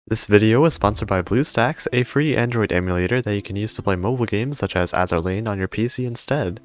This video is sponsored by BlueStacks, a free Android emulator that you can use to play mobile games such as Azur Lane on your PC instead.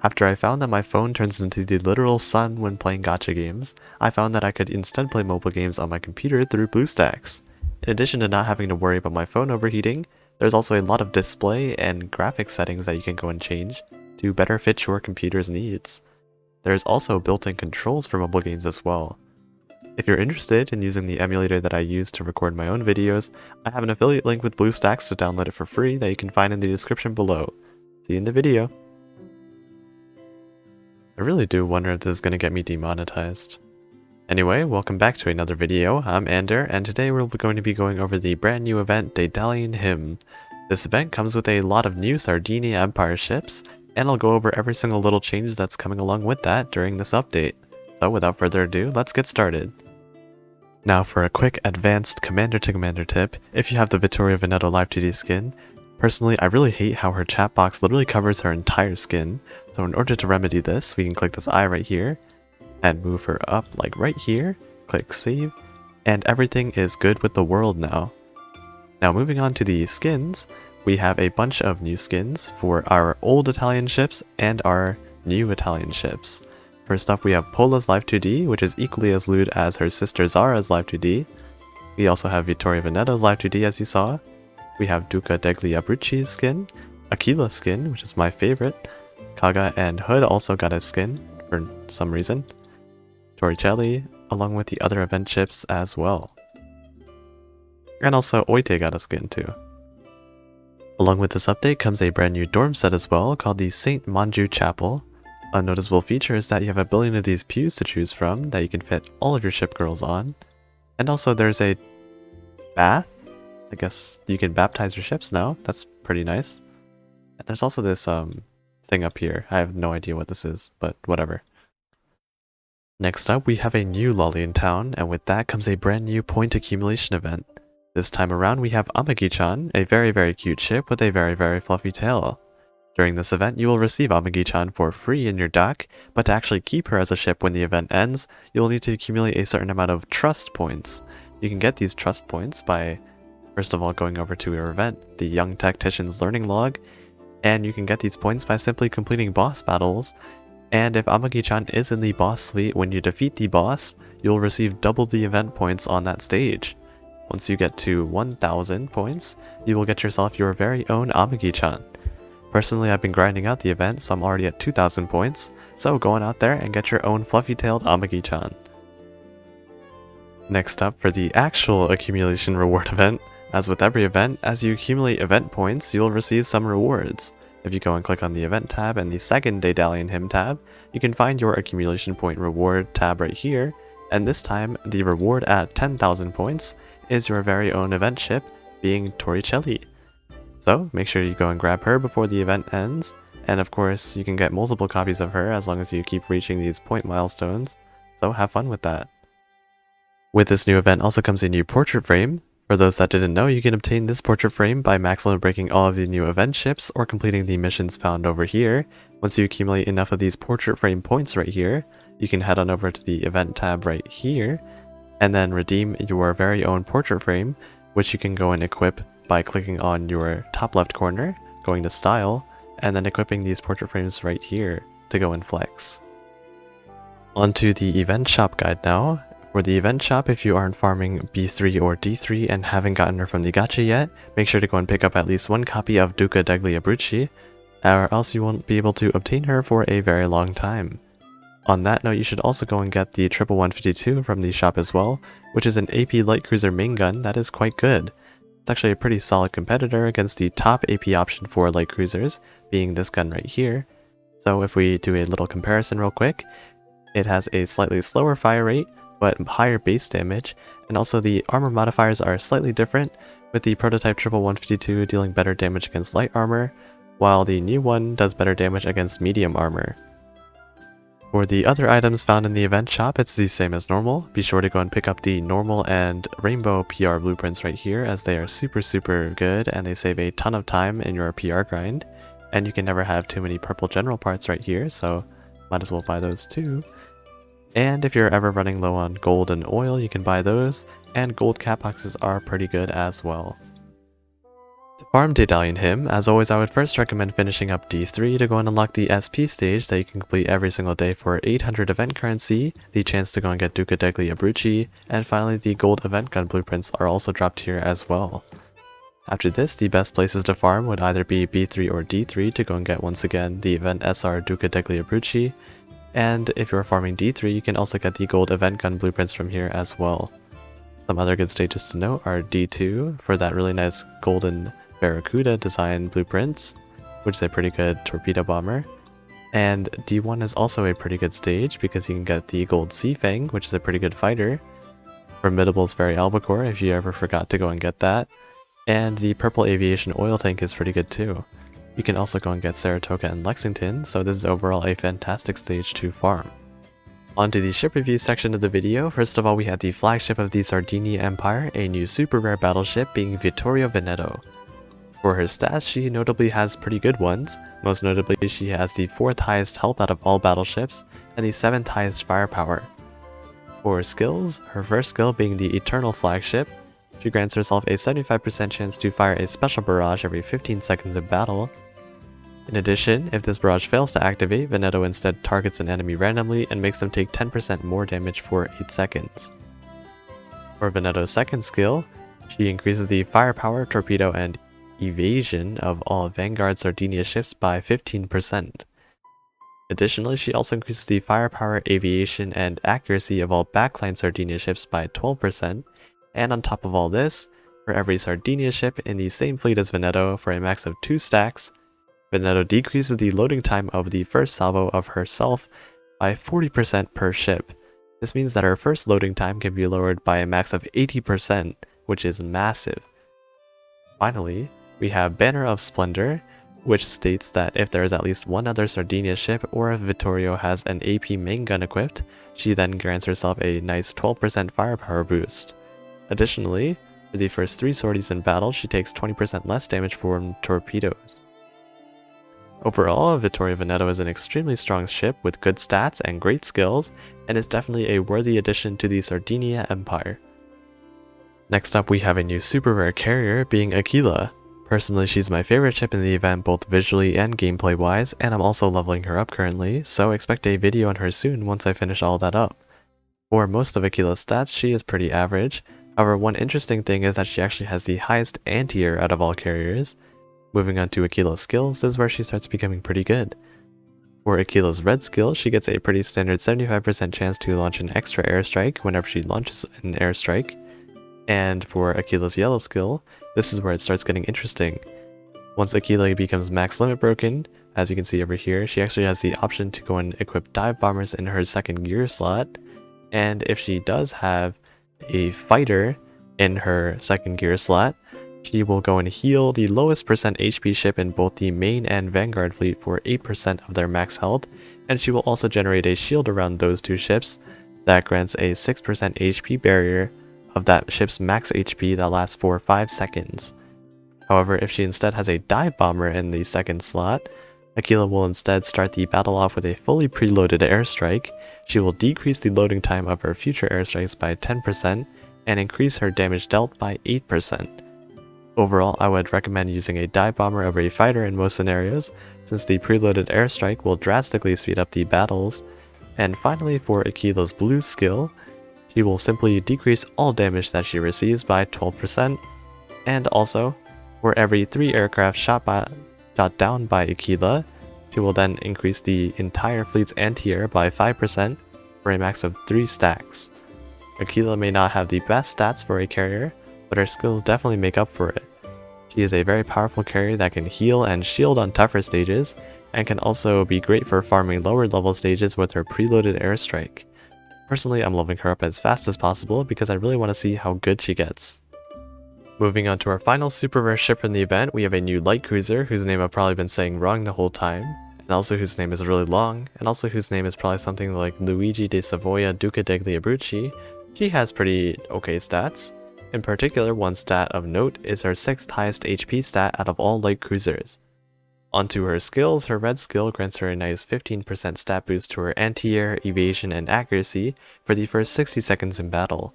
After I found that my phone turns into the literal sun when playing gacha games, I found that I could instead play mobile games on my computer through BlueStacks. In addition to not having to worry about my phone overheating, there's also a lot of display and graphics settings that you can go and change to better fit your computer's needs. There's also built-in controls for mobile games as well. If you're interested in using the emulator that I use to record my own videos, I have an affiliate link with BlueStacks to download it for free that you can find in the description below. See you in the video! I really do wonder if this is going to get me demonetized. Anyway, welcome back to another video. I'm Ander, and today we're going to be going over the brand new event, Daedalian Hymn. This event comes with a lot of new Sardinia Empire ships, and I'll go over every single little change that's coming along with that during this update. So without further ado, let's get started. Now for a quick advanced commander-to-commander tip, if you have the Vittorio Veneto Live 2D skin, personally I really hate how her chat box literally covers her entire skin, so in order to remedy this, we can click this eye right here, and move her up like right here, click save, and everything is good with the world now. Now moving on to the skins, we have a bunch of new skins for our old Italian ships and our new Italian ships. First up, we have Pola's Live 2D, which is equally as lewd as her sister Zara's Live 2D. We also have Vittorio Veneto's Live 2D, as you saw. We have Duca Degli Abruzzi's skin, Aquila skin, which is my favorite. Kaga and Hood also got a skin, for some reason. Torricelli, along with the other event ships as well. And also Oite got a skin too. Along with this update comes a brand new dorm set as well, called the St. Manju Chapel. A noticeable feature is that you have a billion of these pews to choose from that you can fit all of your ship girls on. And also there's a bath. I guess you can baptize your ships now. That's pretty nice. And there's also this thing up here. I have no idea what this is, but whatever. Next up, we have a new lolly in town, and with that comes a brand new point accumulation event. This time around we have Amagi-chan, a very cute ship with a very fluffy tail. During this event, you will receive Amagi-chan for free in your dock, but to actually keep her as a ship when the event ends, you will need to accumulate a certain amount of trust points. You can get these trust points by, first of all, going over to your event, the Young Tactician's Learning Log, and you can get these points by simply completing boss battles, and if Amagi-chan is in the boss suite when you defeat the boss, you'll receive double the event points on that stage. Once you get to 1000 points, you will get yourself your very own Amagi-chan. Personally, I've been grinding out the event, so I'm already at 2000 points, so go on out there and get your own fluffy-tailed Amagi-chan. Next up, for the actual accumulation reward event, as with every event, as you accumulate event points, you'll receive some rewards. If you go and click on the event tab and the second Daedalian Hymn tab, you can find your accumulation point reward tab right here, and this time, the reward at 10,000 points is your very own event ship, being Torricelli. So make sure you go and grab her before the event ends, and of course you can get multiple copies of her as long as you keep reaching these point milestones, so have fun with that. With this new event also comes a new portrait frame. For those that didn't know, you can obtain this portrait frame by max level breaking all of the new event ships or completing the missions found over here. Once you accumulate enough of these portrait frame points right here, you can head on over to the event tab right here, and then redeem your very own portrait frame, which you can go and equip by clicking on your top left corner, going to style, and then equipping these portrait frames right here to go and flex. Onto the event shop guide now. For the event shop, if you aren't farming B3 or D3 and haven't gotten her from the gacha yet, make sure to go and pick up at least one copy of Duca Degli Abruzzi, or else you won't be able to obtain her for a very long time. On that note, you should also go and get the 11152 from the shop as well, which is an AP light cruiser main gun that is quite good. It's actually a pretty solid competitor against the top AP option for light cruisers, being this gun right here. So if we do a little comparison real quick, it has a slightly slower fire rate, but higher base damage, and also the armor modifiers are slightly different, with the prototype 11152 dealing better damage against light armor, while the new one does better damage against medium armor. For the other items found in the event shop, it's the same as normal. Be sure to go and pick up the normal and rainbow PR blueprints right here, as they are super good and they save a ton of time in your PR grind. And you can never have too many purple general parts right here, so might as well buy those too. And if you're ever running low on gold and oil, you can buy those, and gold cat boxes are pretty good as well. To farm Daedalian Hymn, as always I would first recommend finishing up D3 to go and unlock the SP stage that you can complete every single day for 800 event currency, the chance to go and get Duca, Degli, Abruzzi, and finally the gold event gun blueprints are also dropped here as well. After this, the best places to farm would either be B3 or D3 to go and get once again the event SR Duca, Degli, Abruzzi, and if you're farming D3 you can also get the gold event gun blueprints from here as well. Some other good stages to note are D2 for that really nice golden Barracuda design blueprints, which is a pretty good torpedo bomber, and D1 is also a pretty good stage because you can get the gold Sea Fang, which is a pretty good fighter, Formidable's Fairy Albacore if you ever forgot to go and get that, and the purple aviation oil tank is pretty good too. You can also go and get Saratoga and Lexington, so this is overall a fantastic stage to farm. Onto the ship review section of the video. First of all, we had the flagship of the Sardinia Empire, a new super rare battleship being Vittorio Veneto. For her stats, she notably has pretty good ones. Most notably, she has the 4th highest health out of all battleships, and the 7th highest firepower. For skills, her first skill being the Eternal Flagship, she grants herself a 75% chance to fire a special barrage every 15 seconds of battle. In addition, if this barrage fails to activate, Veneto instead targets an enemy randomly and makes them take 10% more damage for 8 seconds. For Veneto's second skill, she increases the firepower, torpedo, and evasion of all Vanguard Sardinia ships by 15%. Additionally, she also increases the firepower, aviation, and accuracy of all backline Sardinia ships by 12%, and on top of all this, for every Sardinia ship in the same fleet as Veneto for a max of 2 stacks, Veneto decreases the loading time of the first salvo of herself by 40% per ship. This means that her first loading time can be lowered by a max of 80%, which is massive. Finally, we have Banner of Splendor, which states that if there is at least one other Sardinia ship or if Vittorio has an AP main gun equipped, she then grants herself a nice 12% firepower boost. Additionally, for the first 3 sorties in battle, she takes 20% less damage from torpedoes. Overall, Vittorio Veneto is an extremely strong ship with good stats and great skills, and is definitely a worthy addition to the Sardinia Empire. Next up, we have a new super rare carrier being Aquila. Personally, she's my favorite ship in the event both visually and gameplay wise, and I'm also leveling her up currently, so expect a video on her soon once I finish all that up. For most of Aquila's stats, she is pretty average. However, one interesting thing is that she actually has the highest anti-air out of all carriers. Moving on to Aquila's skills, this is where she starts becoming pretty good. For Aquila's red skill, she gets a pretty standard 75% chance to launch an extra airstrike whenever she launches an airstrike. And for Aquila's yellow skill, this is where it starts getting interesting. Once Aquila becomes max limit broken, as you can see over here, she actually has the option to go and equip dive bombers in her second gear slot. And if she does have a fighter in her second gear slot, she will go and heal the lowest percent HP ship in both the main and Vanguard fleet for 8% of their max health, and she will also generate a shield around those 2 ships that grants a 6% HP barrier of that ship's max HP that lasts for 5 seconds. However, if she instead has a dive bomber in the second slot, Aquila will instead start the battle off with a fully preloaded airstrike. She will decrease the loading time of her future airstrikes by 10% and increase her damage dealt by 8%. Overall, I would recommend using a dive bomber over a fighter in most scenarios, since the preloaded airstrike will drastically speed up the battles. And finally, for Aquila's blue skill, she will simply decrease all damage that she receives by 12%, and also, for every 3 aircraft shot down by Aquila, she will then increase the entire fleet's anti-air by 5% for a max of 3 stacks. Aquila may not have the best stats for a carrier, but her skills definitely make up for it. She is a very powerful carrier that can heal and shield on tougher stages, and can also be great for farming lower level stages with her preloaded airstrike. Personally, I'm leveling her up as fast as possible because I really want to see how good she gets. Moving on to our final super rare ship from the event, we have a new light cruiser whose name I've probably been saying wrong the whole time, and also whose name is really long, and also whose name is probably something like Luigi de Savoia Duca degli Abruzzi. She has pretty okay stats. In particular, one stat of note is her 6th highest HP stat out of all light cruisers. Onto her skills, her red skill grants her a nice 15% stat boost to her anti-air, evasion, and accuracy for the first 60 seconds in battle.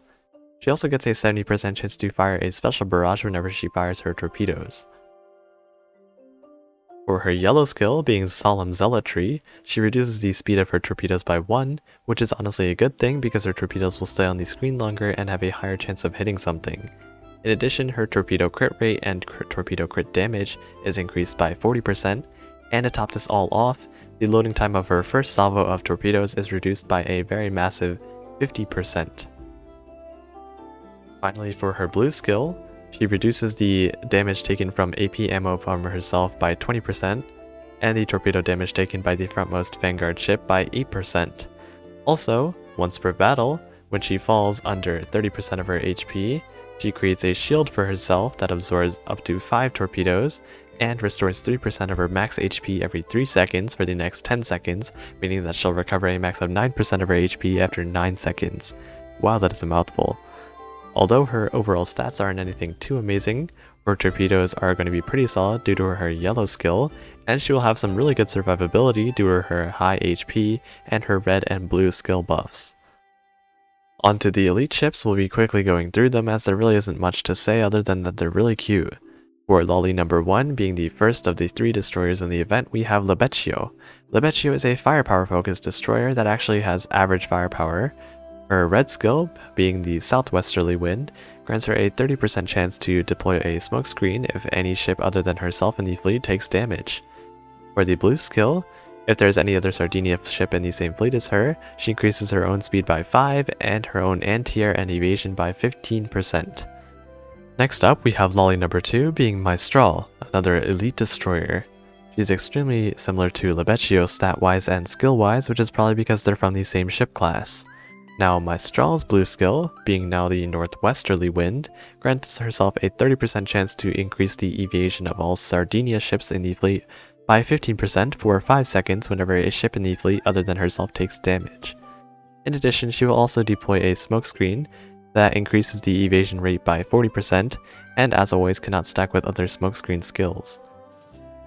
She also gets a 70% chance to fire a special barrage whenever she fires her torpedoes. For her yellow skill, being Solemn Zealotry, she reduces the speed of her torpedoes by 1, which is honestly a good thing because her torpedoes will stay on the screen longer and have a higher chance of hitting something. In addition, her torpedo crit rate and torpedo crit damage is increased by 40%, and to top this all off, the loading time of her first salvo of torpedoes is reduced by a very massive 50%. Finally, for her blue skill, she reduces the damage taken from AP ammo from herself by 20%, and the torpedo damage taken by the frontmost Vanguard ship by 8%. Also, once per battle, when she falls under 30% of her HP, she creates a shield for herself that absorbs up to 5 torpedoes, and restores 3% of her max HP every 3 seconds for the next 10 seconds, meaning that she'll recover a max of 9% of her HP after 9 seconds. Wow, that is a mouthful. Although her overall stats aren't anything too amazing, her torpedoes are going to be pretty solid due to her yellow skill, and she will have some really good survivability due to her high HP and her red and blue skill buffs. Onto the elite ships, we'll be quickly going through them as there really isn't much to say other than that they're really cute. For Lolly number 1, being the first of the 3 destroyers in the event, we have Libeccio. Libeccio is a firepower focused destroyer that actually has average firepower. Her red skill, being the southwesterly wind, grants her a 30% chance to deploy a smokescreen if any ship other than herself in the fleet takes damage. For the blue skill, if there is any other Sardinia ship in the same fleet as her, she increases her own speed by 5 and her own anti-air and evasion by 15%. Next up, we have Lolly number 2 being Maestrale, another elite destroyer. She's extremely similar to Libeccio stat-wise and skill-wise, which is probably because they're from the same ship class. Now, Maestrale's blue skill, being now the northwesterly wind, grants herself a 30% chance to increase the evasion of all Sardinia ships in the fleet by 15% for 5 seconds whenever a ship in the fleet other than herself takes damage. In addition, she will also deploy a smokescreen that increases the evasion rate by 40%, and as always cannot stack with other smokescreen skills.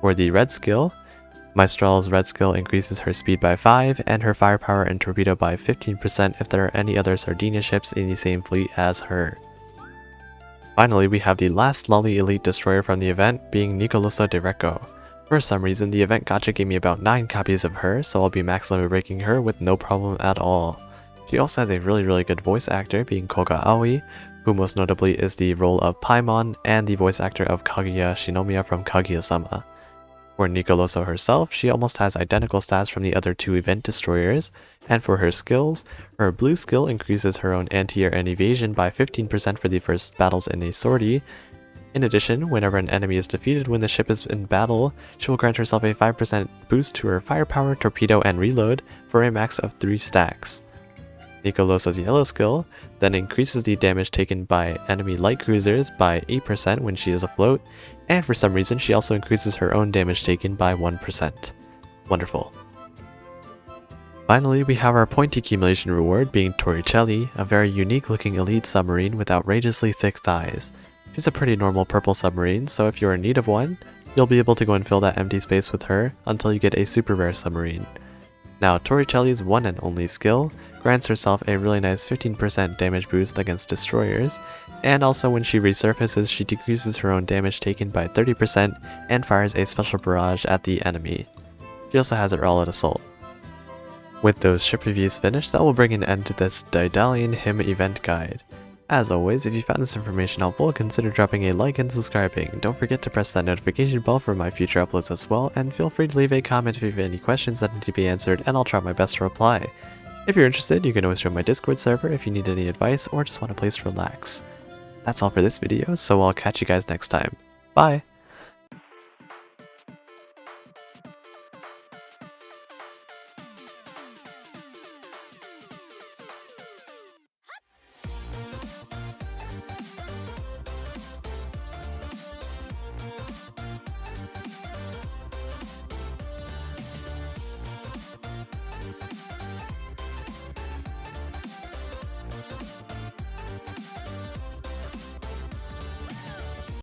For the red skill, Maestrale's red skill increases her speed by 5 and her firepower and torpedo by 15% if there are any other Sardinia ships in the same fleet as her. Finally, we have the last Lolly elite destroyer from the event, being Nicoloso da Recco. For some reason, the event gacha gave me about 9 copies of her, so I'll be max limit breaking her with no problem at all. She also has a really good voice actor, being Koga Aoi, who most notably is the role of Paimon and the voice actor of Kaguya Shinomiya from Kaguya-sama. For Nicoloso herself, she almost has identical stats from the other 2 event destroyers, and for her skills, her blue skill increases her own anti-air and evasion by 15% for the first battles in a sortie. In addition, whenever an enemy is defeated when the ship is in battle, she will grant herself a 5% boost to her firepower, torpedo, and reload for a max of 3 stacks. Nicoloso's yellow skill then increases the damage taken by enemy light cruisers by 8% when she is afloat, and for some reason she also increases her own damage taken by 1%. Wonderful. Finally, we have our point accumulation reward being Torricelli, a very unique looking elite submarine with outrageously thick thighs. She's a pretty normal purple submarine, so if you're in need of one, you'll be able to go and fill that empty space with her until you get a super rare submarine. Now, Torricelli's one and only skill grants herself a really nice 15% damage boost against destroyers, and also when she resurfaces, she decreases her own damage taken by 30% and fires a special barrage at the enemy. She also has her all-out assault. With those ship reviews finished, that will bring an end to this Daedalian Hymn event guide. As always, if you found this information helpful, consider dropping a like and subscribing. Don't forget to press that notification bell for my future uploads as well, and feel free to leave a comment if you have any questions that need to be answered, and I'll try my best to reply. If you're interested, you can always join my Discord server if you need any advice or just want a place to relax. That's all for this video, so I'll catch you guys next time. Bye!